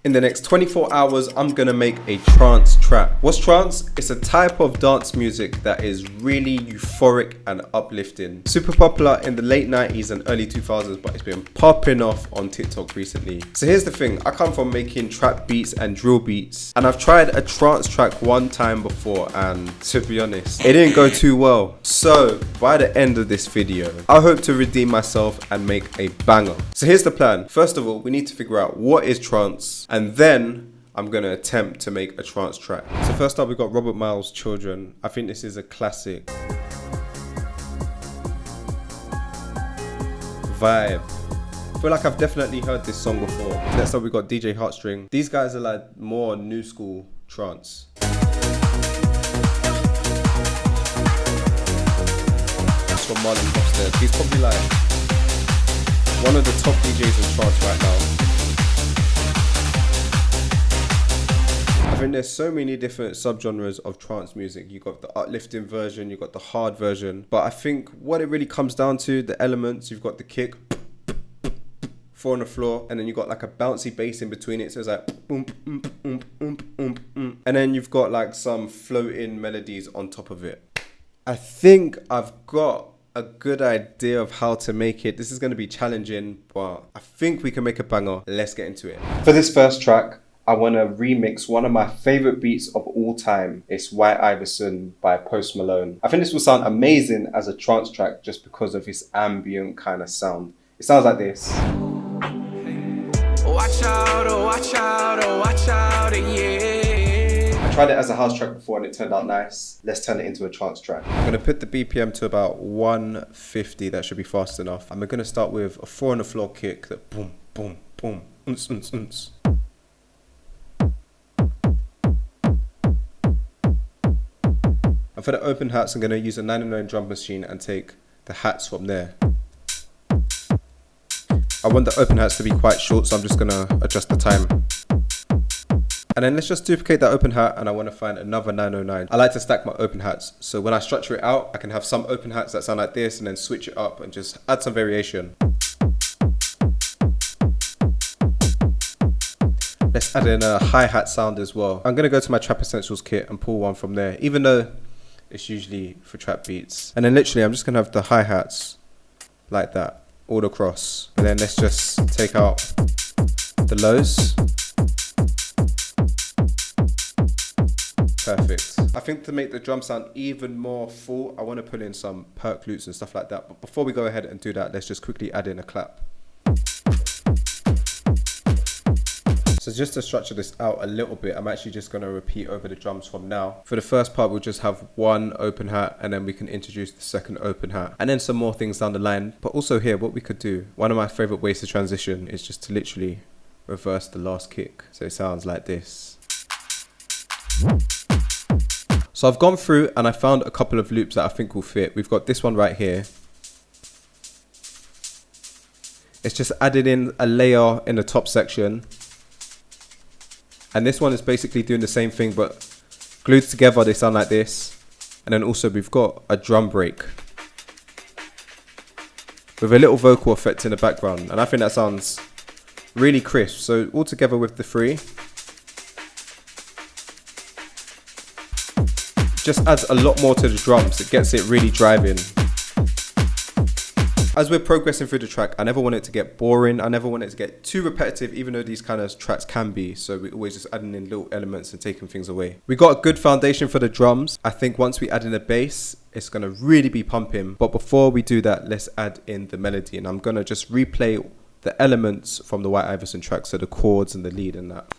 In the next 24 hours, I'm gonna make a trance track. What's trance? It's a type of dance music that is really euphoric and uplifting. Super popular in the late 90s and early 2000s, but it's been popping off on TikTok recently. So here's the thing, I come from making trap beats and drill beats, and I've tried a trance track one time before, and to be honest, it didn't go too well. So by the end of this video, I hope to redeem myself and make a banger. So here's the plan. First of all, we need to figure out what is trance, and then I'm gonna attempt to make a trance track. So first up, we've got Robert Miles' Children. I think this is a classic vibe. I feel like I've definitely heard this song before. Next up, we've got DJ Heartstring. These guys are like more new school trance. That's from Marlon Hofstede. He's probably like one of the top DJs in trance right now. I think there's so many different subgenres of trance music. You've got the uplifting version, you've got the hard version. But I think what it really comes down to, the elements, you've got the kick, 4 on the floor, and then you've got like a bouncy bass in between it. So it's like boom, boom, boom, boom, boom, boom. And then you've got like some floating melodies on top of it. I think I've got a good idea of how to make it. This is going to be challenging, but I think we can make a banger. Let's get into it. For this first track, I want to remix one of my favorite beats of all time. It's White Iverson by Post Malone. I think this will sound amazing as a trance track just because of its ambient kind of sound. It sounds like this. Watch out, oh watch out, oh watch out, yeah. I tried it as a house track before and it turned out nice. Let's turn it into a trance track. I'm going to put the BPM to about 150. That should be fast enough. I'm going to start with a 4 on the floor kick that boom, boom, boom, unce, unce, unce. And for the open hats, I'm going to use a 909 drum machine and take the hats from there. I want the open hats to be quite short, so I'm just going to adjust the time. And then let's just duplicate that open hat, and I want to find another 909. I like to stack my open hats, so when I structure it out, I can have some open hats that sound like this, and then switch it up and just add some variation. Let's add in a hi-hat sound as well. I'm going to go to my Trap Essentials kit and pull one from there, even though it's usually for trap beats. And then literally I'm just gonna have the hi-hats like that all across. And then let's just take out the lows. Perfect. I think to make the drum sound even more full, I want to put in some perk loops and stuff like that. But before we go ahead and do that, let's just quickly add in a clap. So just to structure this out a little bit, I'm actually just going to repeat over the drums from now. For the first part, we'll just have one open hat, and then we can introduce the second open hat, and then some more things down the line. But also here, what we could do, one of my favorite ways to transition is just to literally reverse the last kick. So it sounds like this. So I've gone through and I found a couple of loops that I think will fit. We've got this one right here. It's just added in a layer in the top section. And this one is basically doing the same thing, but glued together they sound like this. And then also we've got a drum break with a little vocal effect in the background. And I think that sounds really crisp. So all together with the three, just adds a lot more to the drums. It gets it really driving. As we're progressing through the track, I never want it to get boring. I never want it to get too repetitive, even though these kind of tracks can be. So we're always just adding in little elements and taking things away. We got a good foundation for the drums. I think once we add in the bass, it's going to really be pumping. But before we do that, let's add in the melody. And I'm going to just replay the elements from the White Iverson track. So the chords and the lead and that.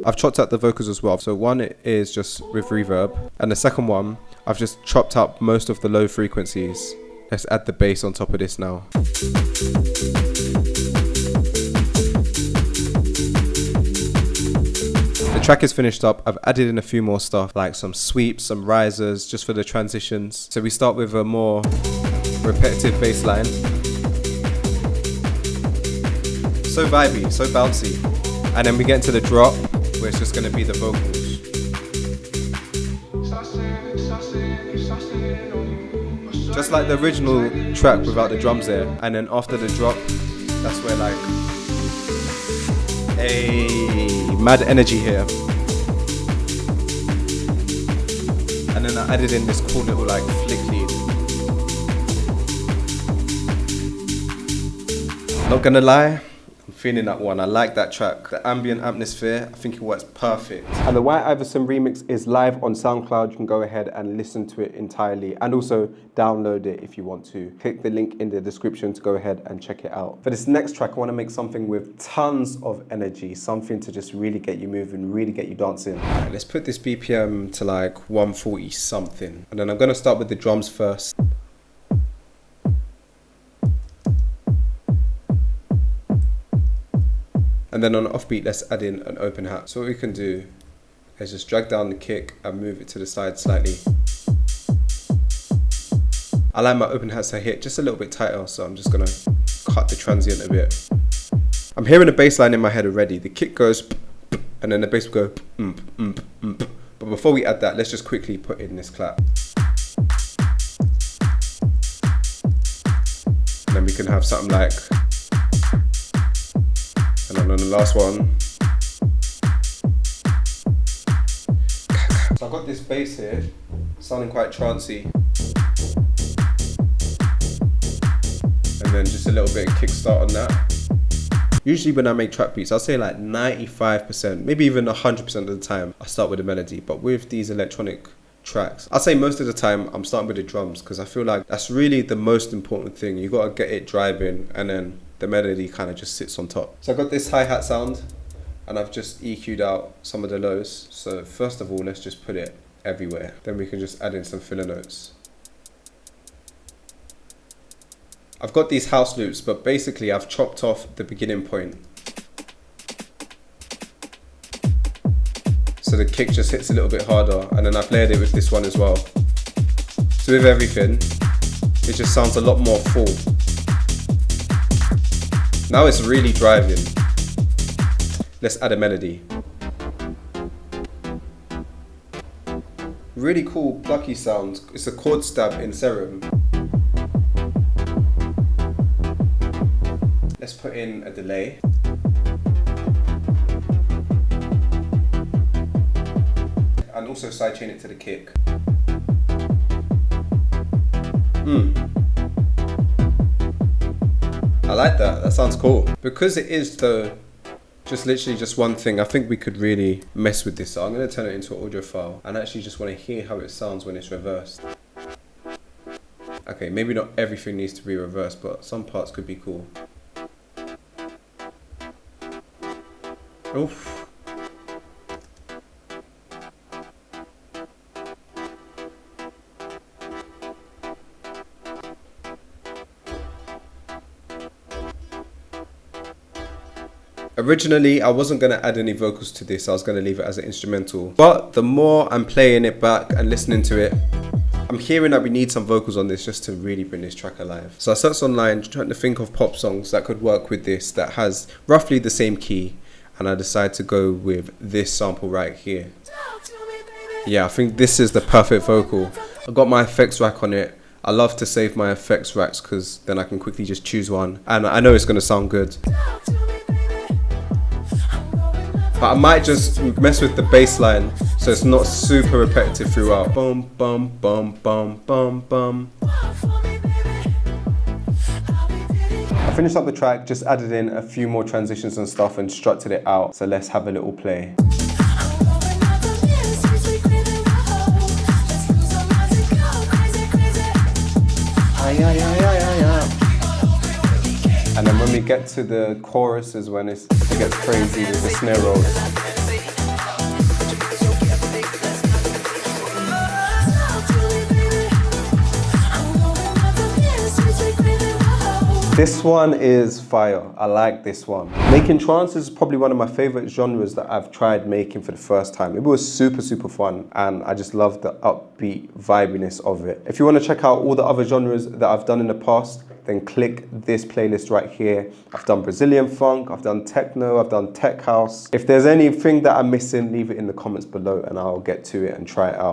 I've chopped out the vocals as well. So one is just with reverb, and the second one, I've just chopped out most of the low frequencies. Let's add the bass on top of this now. The track is finished up. I've added in a few more stuff, like some sweeps, some risers, just for the transitions. So we start with a more repetitive bass line. So vibey, so bouncy. And then we get into the drop, where it's just gonna be the vocals. Just like the original track without the drums there. And then after the drop, that's where like, a mad energy here. And then I added in this cool little like flick lead. Not gonna lie, I'm feeling that one. I like that track. The ambient atmosphere, I think it works perfect. And the White Iverson remix is live on SoundCloud. You can go ahead and listen to it entirely and also download it if you want to. Click the link in the description to go ahead and check it out. For this next track, I want to make something with tons of energy, something to just really get you moving, really get you dancing. Right, let's put this BPM to like 140 something. And then I'm gonna start with the drums first. And then on the offbeat, let's add in an open hat. So what we can do is just drag down the kick and move it to the side slightly. I like my open hats to hit just a little bit tighter, so I'm just gonna cut the transient a bit. I'm hearing the bass line in my head already. The kick goes, and then the bass will go, But before we add that, let's just quickly put in this clap. And then we can have something like, and then on the last one. So I've got this bass here, sounding quite trancey. And then just a little bit of kickstart on that. Usually when I make trap beats, I'll say like 95%, maybe even 100% of the time, I start with a melody. But with these electronic tracks, I'll say most of the time I'm starting with the drums, because I feel like that's really the most important thing. You gotta get it driving, and then the melody kind of just sits on top. So I've got this hi-hat sound, and I've just EQ'd out some of the lows. So first of all, let's just put it everywhere. Then we can just add in some filler notes. I've got these house loops, but basically I've chopped off the beginning point. So the kick just hits a little bit harder, and then I've layered it with this one as well. So with everything, it just sounds a lot more full. Now it's really driving. Let's add a melody. Really cool plucky sound. It's a chord stab in Serum. Let's put in a delay. And also sidechain it to the kick. I like that, that sounds cool. Because it is though, just literally just one thing, I think we could really mess with this. So I'm gonna turn it into an audio file and actually just wanna hear how it sounds when it's reversed. Okay, maybe not everything needs to be reversed, but some parts could be cool. Oof. Originally, I wasn't going to add any vocals to this. I was going to leave it as an instrumental. But the more I'm playing it back and listening to it, I'm hearing that we need some vocals on this just to really bring this track alive. So I searched online trying to think of pop songs that could work with this, that has roughly the same key. And I decided to go with this sample right here. Yeah, I think this is the perfect vocal. I've got my effects rack on it. I love to save my effects racks because then I can quickly just choose one. And I know it's going to sound good. But I might just mess with the bass line so it's not super repetitive throughout. Bum, bum, bum, bum, bum, bum. I finished up the track, just added in a few more transitions and stuff and structured it out. So let's have a little play. And then when we get to the chorus is when it gets crazy with the snare rolls. This one is fire. I like this one. Making trance is probably one of my favorite genres that I've tried making for the first time. It was super, super fun, and I just love the upbeat vibiness of it. If you want to check out all the other genres that I've done in the past, then click this playlist right here. I've done Brazilian funk, I've done techno, I've done tech house. If there's anything that I'm missing, leave it in the comments below and I'll get to it and try it out.